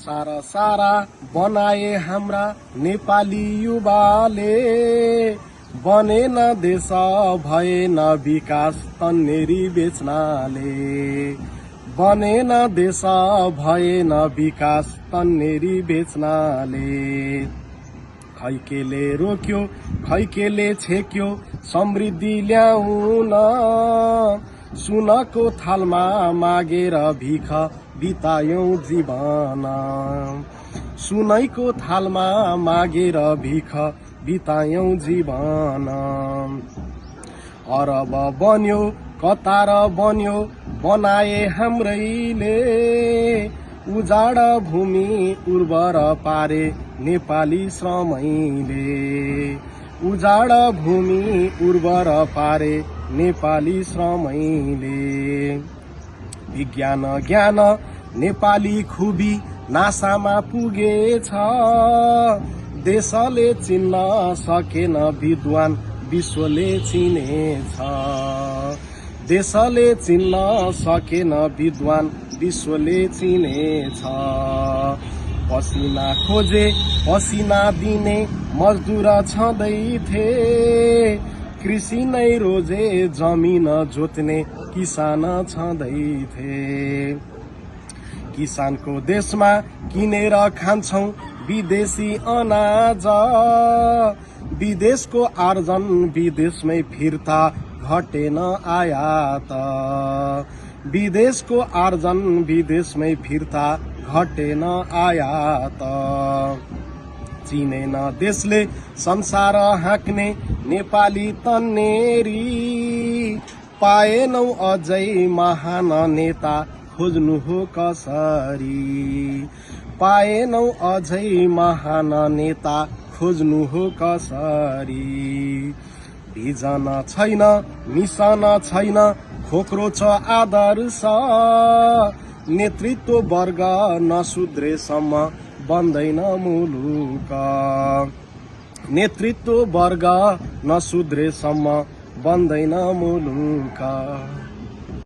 सारा बनाए हाम्रा नेपाली युवाले, बनेन देश भएन विकास तन्नेरी बेच्नाले, बनेन देश भएन विकास तन्नेरी बेच्नाले। खैकेले रोक्यो खैकेले छेक्यो समृद्धि ल्याउन, सुनको थालमा मागेर भिख बितायौं जीवन, सुनैको थालमा मागेर भिख बितायौं जीवन। अरब बन्यो कतार बन्यो बनाए हाम्रैले, उजाड भूमि उर्वर पारे नेपाली श्रमैले, उजाड भूमि उर्वर पारे नेपाली श्रमैले। विज्ञान ज्ञान नेपाली खुबी नासामा पुगेछ, देशले चिन्न सकेन विद्वान विश्वले चिनेछ, देशले चिन्न सकेन विद्वान विश्वले चिनेछ। पसिना खोजे पसिना दिने मजदुर छँदैथे, कृषि नै रोजे जमिन जोत्ने किसान छँदैथे। किसानको देशमा किनेर खान्छौं विदेशी अनाज, विदेशको आर्जन विदेशमै फिर्ता घटेन आयात, विदेशको आर्जन विदेशमै फिर्ता घटेन आयात। चिनेन देशले संसार हाँक्ने नेपाली तन्नेरी, पाएनौ अझै महान नेता खोज्नु हो कसरी, पाएनौ अझै महान नेता खोज्नु हो कसरी। भिजन छैन मिसन छैन खोक्रो छ आदर्श, नेतृत्व वर्ग नसुध्रेसम्म बन्दैन मुलुक, नेतृत्व वर्ग नसुध्रेसम्म बन्दैन मुलुक।